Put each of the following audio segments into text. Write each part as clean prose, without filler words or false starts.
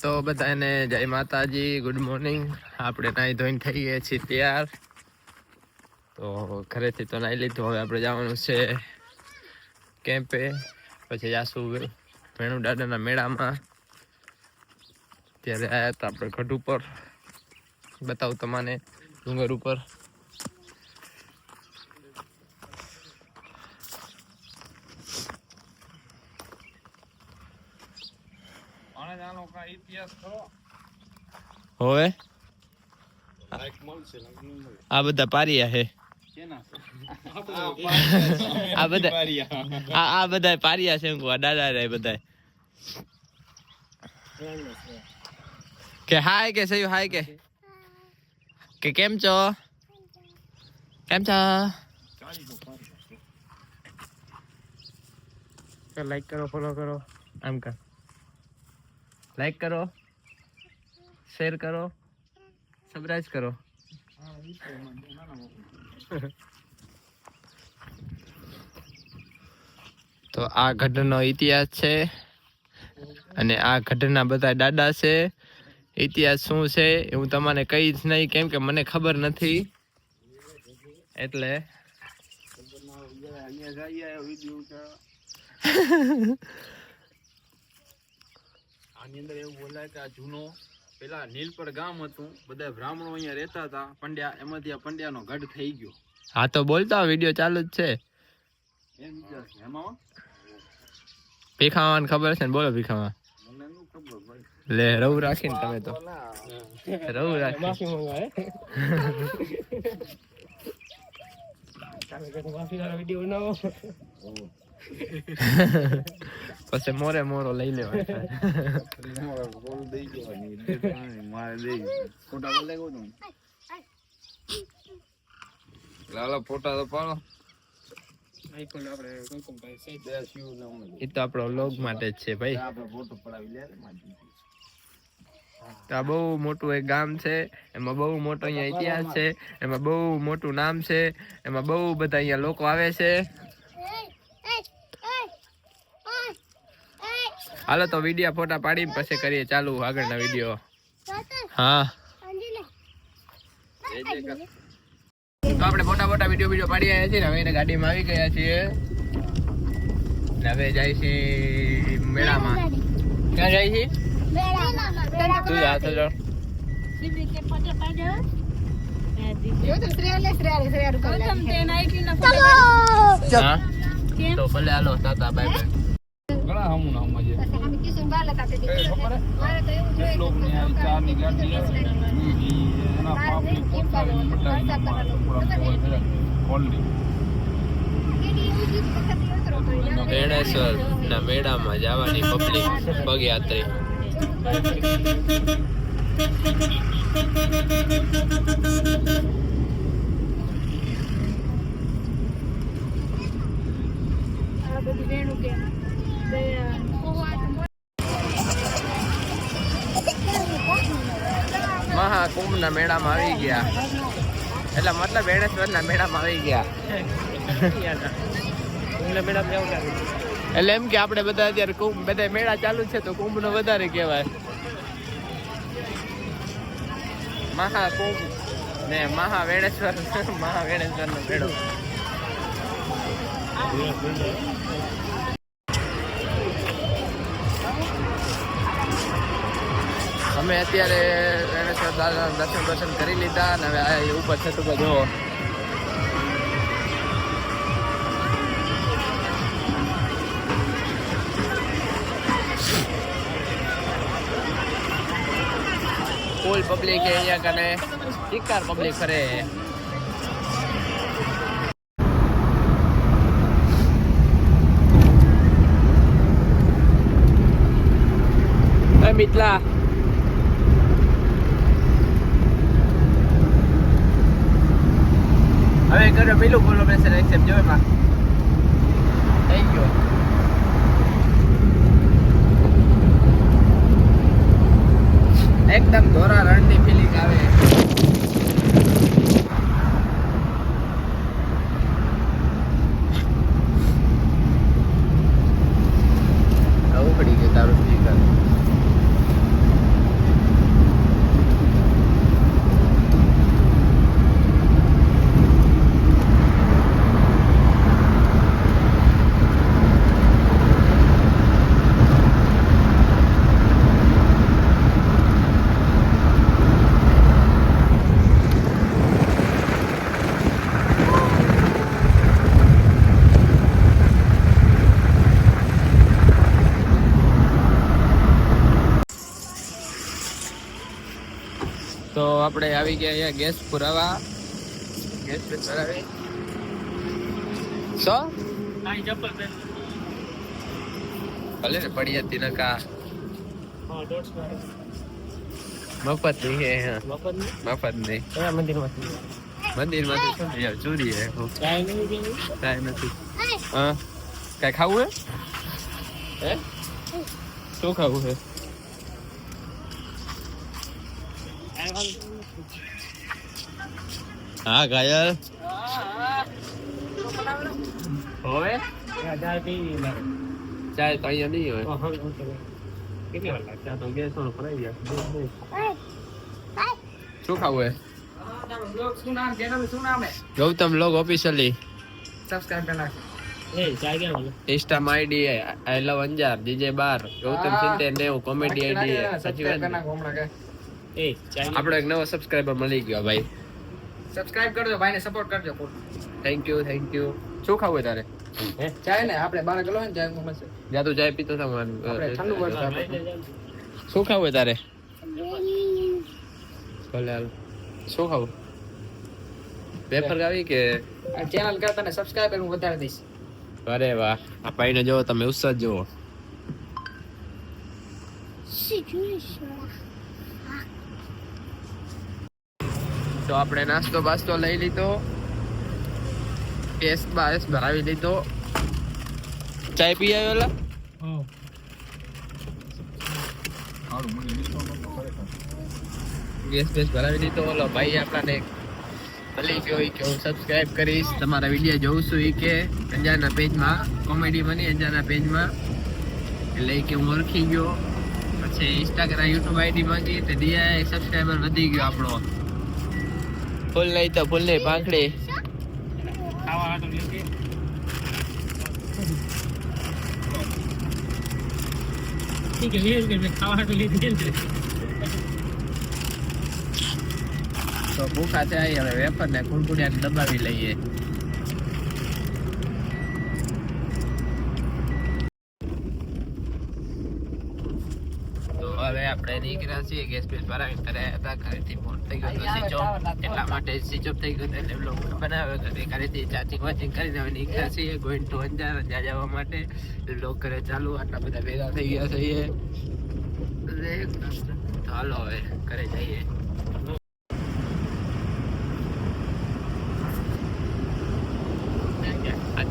તો બધાને જય માતાજી, ગુડ મોર્નિંગ. આપણે નાહી ધોઈને થઈ ગયા છીએ તૈયાર. તો ઘરેથી તો નાહી લીધું. હવે આપણે જવાનું છે કેમ્પે. પછી જાશું વેણુ દાદાના મેળામાં. ત્યારે આવ્યા હતા આપણે ગઢ ઉપર, બતાવું તમને ડુંગર ઉપર. હવે આ બધા પારિયા હે. આ બધા પારિયા છે. દાદા રે બધા કે હાય કે સયું હાય કે કેમ છો? કેમ છો? લાઈક કરો, ફોલો કરો, આમ કર. લાઈક કરો, શેર કરો, સબસ્ક્રાઇબ કરો. તો આ ગઢનો ઇતિહાસ છે અને આ ગઢના બધા દાદા છે. ઇતિહાસ શું છે એ હું તમને કહીશ નહીં, કેમ કે મને ખબર નથી. એટલે આની અંદર એવું બોલાય કે આ જૂનો પેલા નીલપર ગામ હતું, બધા બ્રાહ્મણો અહીંયા રહેતા હતા. પંડ્યા, એમાંથી આ પંડ્યાનો ગઢ થઈ ગયો. હા તો બોલતા વિડીયો ચાલુ જ છે. એમાં ભીખાવાને ખબર છે ને? બોલો ભીખાવા. મને નું ખબર ભાઈ. લે રવું રાખીને તમે તો રવું રાખી. પછી મોરે મોરો લઈ લેવા ફોટા તો પાડો. એ તો આપણો વ્લોગ માટે જ છે ભાઈ. આ બહુ મોટું એક ગામ છે, એમાં બહુ મોટો અહીંયા ઇતિહાસ છે, એમાં બહુ મોટું નામ છે, એમાં બહુ બધા અહીંયા લોકો આવે છે. હાલો તો વિડીયો ફોટા પાડીને પછી કરીએ ચાલુ આગળના વિડીયો. હા તો આપણે મોટા વિડીયો પાડી આવ્યા છીએ ને. હવે એને ગાડીમાં આવી ગયા છીએ ને હવે જાય છે મેળામાં. ક્યાં જાય છે? તું જા તો જો. તો ભલે હાલો તાતા બાય બાય. ઘણા હમું ના હમું છે. લોક ને આ ચાર ની ગાડી આવે એના પાપડી પોતાની બેણેશ્વર ના મેળામાં જવાની પબ્લિક પગયાત્રી. મહાકુંભ ના મેળામાં આવી ગયા, એટલે મતલબ બેણેશ્વર ના મેળામાં આવી ગયા. એટલે એમ કે આપણે બધા અત્યારે કુંભ બધા મેળા ચાલુ છે તો કુંભ નો વધારે કહેવાય. મહાકુંભ ને મહાવેણેશ્વર નો મેળો. અમે અત્યારે વેણેશ્વર દાદાના દર્શન કરી લીધા અને હવે આ ઉપર છત ઉપર જોવો. ફૂલ પબ્લિક है અહીંયા કને, ચિક્કાર પબ્લિક ફરે. મિતલા હવે કરો પેલું બોલો પ્રેશર એક્સેપ્ટ જો એમાં થઈ ગયો. એકદમ ધોરા રણની ફિલિંગ આવે. આવું પડી ગયું તારું સ્પીકર. તો આપણે આવી ગયા અહીંયા ગેસ પુરાવા. ગેસ પુરાવી સો ભલે ને પડી હતી ને કા મફત નહીં હે મફત નહીં મંદિર માંથી શું યાર ચોરી હે કાંઈ નથી હા કાંઈ ખાવું હે શું ખાવું હે હા ઘાયલ હવે ચાય તો અહીંયા નહીં હોય તો ગેસ ભરાઈ ગયા શું ખાવું હે ગૌતમ લોગ ઓફિશિયલી इंस्टा आईडी है आई लव अंजार डीजे बार गौतम 70 कॉमेडी आईडी है સાચી વાત આપણો એક નવો સબસ્ક્રાઇબર મળી ગયો ભાઈ સબસ્ક્રાઇબ કરજો ભાઈને સપોર્ટ કરજો થેન્ક યુ શું ખાવું તારે ચાય ને આપણે 12 કિલો ને ચાય મળશે જા તું ચાય પીતો થા આપણે ઠંડુ પડશે શું ખાવું તારે ભલે હાલ શું ખાવું પેપર આવી કે આ ચેનલ કરતા ને સબસ્ક્રાઇબર હું વધારે દઈશ અરે વાહ આ ભાઈને જોવો તમે ઉત્સાહ જોવો તો આપણે નાસ્તો બાસ્તો લઈ લીધો કેસ બાસ ભરાવી લીધો ચાય પી આવ્યો લા ગેસ બેસ ભરાવી લીધો ઓલો ભાઈ આપણાને ભલે કે હોય કે હું સબસ્ક્રાઇબ કરીશ તમારા વિડીયો જોઉં છું એ કે અંજારના પેજમાં કોમેડી મની અંજારના પેજમાં એટલે કે હું ઓળખી ગયો પછી ઇન્સ્ટાગ્રામ યુટ્યુબ આઈડી માંગી તો ડીઆઈ સબસ્ક્રાઇબર વધી ગયો આપણો ફૂલ નહીં તો ફૂલ નહીં પાંખડી તો ભૂખા થાય હવે વેફર ને કુરકુરિયા દબાવી લઈએ તો હવે આપણે નીકળ્યા છીએ ગેસ બેસ ભરાવી કર્યા હતા ઘરેથી ફોન થઈ ગયો સ્વિચ ઓફ એટલા માટે સ્વિચ ઓફ થઈ ગયો એટલે બ્લોગ બનાવ્યો હતો ઘરેથી ચાર્જિંગ વાચિંગ કરીને હવે નીકળ્યા છીએ ગોઈંગ ટુ અંજાર ત્યાં જવા માટે બ્લોગ કરે ચાલુ આટલા બધા ભેગા થઈ ગયા છીએ તો હાલો હવે ઘરે જઈએ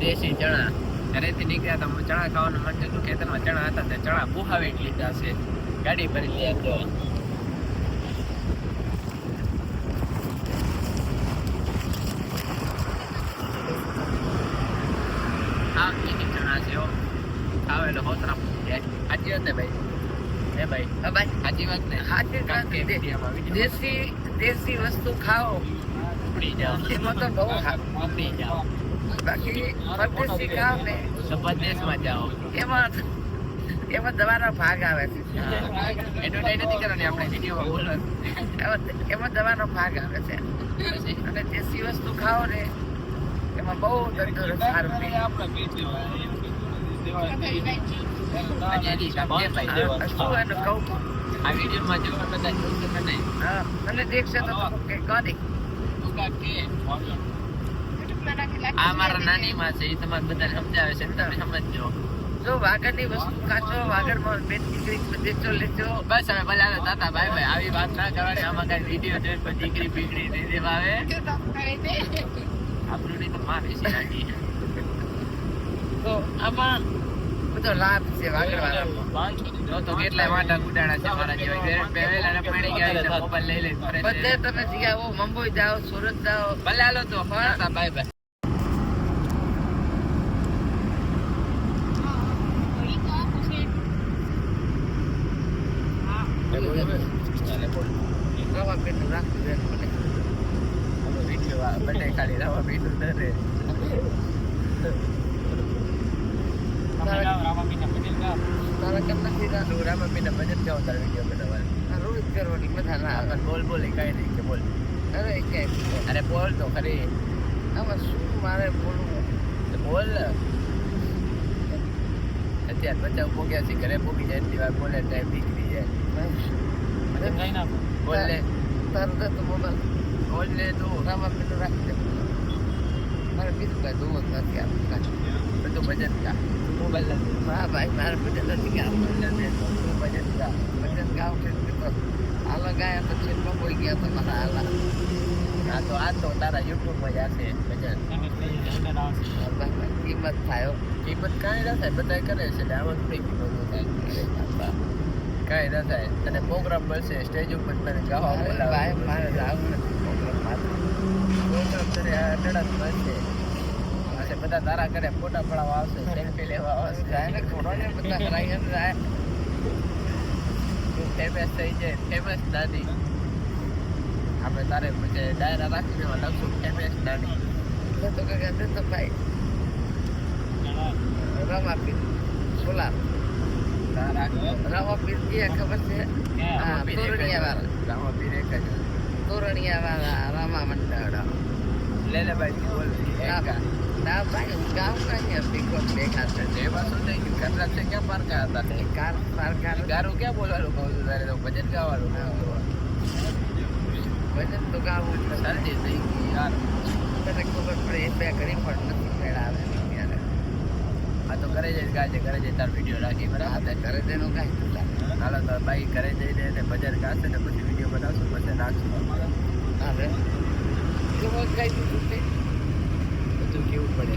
દેશી ચણા ઘરેથી નીકળ્યા હતા ચણા ખાવાનું મન થયું ખેતરમાં ચણા હતા તે ચણા બુહાવી લીધા છે ગાડી ભરી લે તો હા એની ચણા છે ખાવેલો હોતરા સાચી વાત ને ભાઈ હે ભાઈ હા ભાઈ સાચી વાત ને સાચી દેશી વસ્તુ ખાઓ ઉપડી જાઓ એમાં તો બહુ ઉપડી જાઓ બાકી પરદેશી ખાવ ને તો પરદેશમાં જાઓ એમાં દવાનો ભાગ આવે છે એડવર્ટાઈઝ નથી કરવાની આપણે વિડીયોમાં બોલો એમાં દવાનો ભાગ આવે છે અને દેશી વસ્તુ ખાઓ ને એમાં બહુ તંદુરસ્ત સારું આ વિડીયોમાં જોવા બધા અને દેખશે તો કોની આ મારા નાની માં છે એ તમારે બધા સમજાવે છે તમે સમજજો જો વાગડની વસ્તુ ખાશો વાગડમાં બેન દીકરી દેજો લેજો બસ હવે ભલે તાતા ભાઈ ભાઈ આવી વાત ના કરવાની આમાં કઈ વિડીયો જોઈ કોઈ દીકરી પીકડી દઈ દેવા આવે આપણું નહીં તો મારે છે નાની તો આમાં બધો લાભ છે વાગડ વાળા તો કેટલાય વાટા ગુડાણા છે મારા જેવા પહેરેલા ને પડી ગયા છે મોબાઈલ લઈ લઈને ફરે છે બધે તમે જાઓ મુંબઈ જાઓ સુરત જાઓ ભલે હાલો તો તાતા ભાઈ ભાઈ અરે બોલ તો ખરી આમાં શું મારે બોલવું બોલ અત્યારે બચાવ પોગ્યા છે ઘરે પોગી જાય એટલી વાર બોલે ટાઈમ નીકળી જાય બોલ લે તારું તો મોબાઈલ રોજ લે તું રામા પેલો રાખી દે મારે બીજું કાંઈ જોવું જ નથી આપણે બધું ભજન ગા મોબાઈલ નથી હા ભાઈ મારે ભજન નથી ગાવું ભજન ગા ભજન ગાવું કે હાલો ગાયા પછી કોઈ ગયા તો મારા હાલા આ તો તારા યુટ્યુબમાં જ હશે ભજન કિંમત થાય કિંમત કાંઈ ના થાય બધા કરે છે એટલે આમાં થોડી કિંમત થાય કાંઈ ના થાય તને પ્રોગ્રામ મળશે સ્ટેજ ઉપર તને ગાવા બોલાવે ભાઈ મારે જાવું નથી પ્રોગ્રામ તને અડડ મળશે પછી બધા તારા ઘરે ફોટા પડાવવા આવશે સેલ્ફી લેવા આવશે જાય ને ખોડો ને બધા હરાઈ જાય ફેમસ થઈ જાય ફેમસ દાદી આપણે તારે પછી ડાયરા રાખીને એમાં લખશું ફેમસ દાદી તો કે તો ભાઈ રમા પીર બોલા તારા રમા પીર જે ખબર છે હા તોરણિયા વાળા રામાપીર એક જ તોરણિયા વાળા રમા મંડળ લે ભાઈ બોલ ના ભાઈ હું ગામ કઈ પીકો દેખા છે જેવા શું થઈ ગયું ખતરા છે ક્યાં પારકા હતા કાર પારકાર ગારું ક્યાં બોલવાનું કહું છું તારે તો ભજન ગાવાનું ભજન તો ગાવું જ શરદી થઈ ગઈ યાર તને ખબર પડે એ બે ઘડી પણ નથી મેળાવે ત્યારે આ તો ઘરે જઈને ગાજે ઘરે જઈ તાર વિડીયો રાખી બરાબર ઘરે તેનું કાંઈ હાલો તો ભાઈ ઘરે જઈને એને ભજન ગાશે ને પછી વિડીયો બનાવશું પછી નાખશું હવે કેવો કઈ દીધું તે બધું કેવું પડે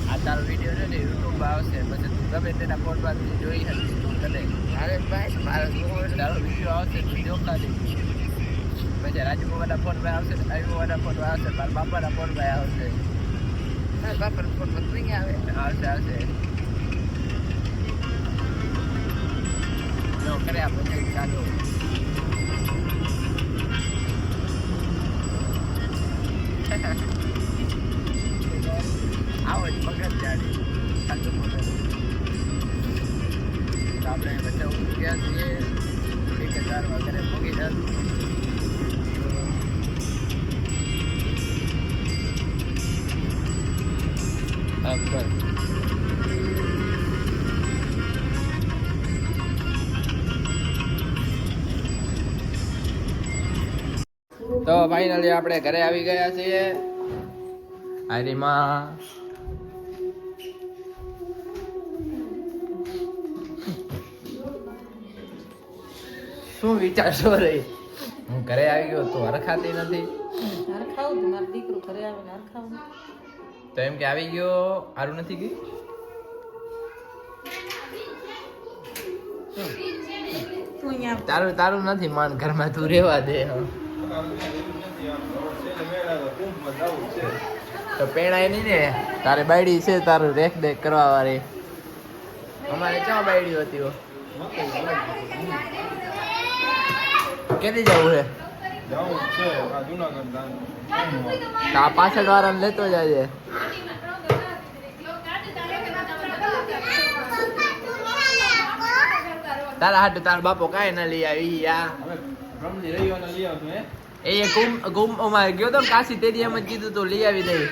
આ તારો વિડીયો છે ને યુટ્યુબ આવશે પછી તું ગમે તેના ફોટોમાંથી જોઈ શકીશ તું કરે મારે ભાઈ મારે શું તારો વિડીયો આવશે વિડીયો ખાલી પછી રાજુબાના ફોનમાં આવશે ને આયુબાના ફોનમાં આવશે મારા બાપાના ફોનમાં આવશે મારા બાપાનો ફોન નહીં આવે આવશે જો કરે આ ભજન ચાલુ આવો જ મગજ જાડી સાચું મગજ તો આપણે બધા ગયા છીએ થોડીક 4 વાગે પહોંચી જશું તો ફાઇનલી આપણે ઘરે આવી ગયા છીએ હારીમાં શું વિચારશો રે હું ઘરે આવી ગયો તો હરખાતી નથી હરખાવું તો મારો દીકરો ઘરે આવે ને હરખાવું તો એમ કે આવી ગયો સારું નથી ગઈ તું અહીંયા તારું નથી માન ઘરમાં તું રહેવા દે તો પેણાય નહીં ને તારે બાયડી છે તારું રેખ દેખ કરવા વાળી અમારે ક્યાં બાયડી હતી કેદી જવું છે તો આ પાછળ વાળાને લેતો જાય તારા હાટુ તારો બાપો કાંઈ ના લઈ આવી યા એ ગુમ અમારે ગયો તો કાશી તેરી એમ જ કીધું તો લઈ આવી દઈ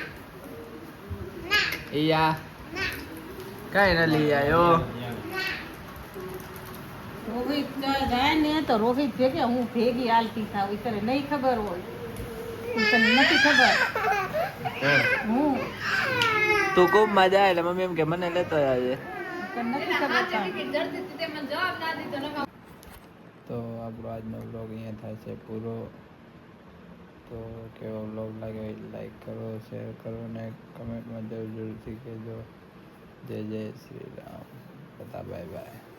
એ યા કાંઈ ના લઈ આવ્યો રોહિત જાય ને તો રોહિત ભેગે હું ભેગી હાલતી થાવ ઈ તને નહીં ખબર હોય ઈ તને નથી ખબર હું તું ખૂબ મજા એટલે મમ્મી એમ કે મને લેતો આવજે તને નથી ખબર તો આપણો આજનો વ્લોગ અહીંયા થાય છે પૂરો તો કેવો વ્લોગ લાગ્યો લાઈક કરો શેર કરો ને કમેન્ટમાં જરૂરથી કહેજો જય જય શ્રી રામ બધા બાય બાય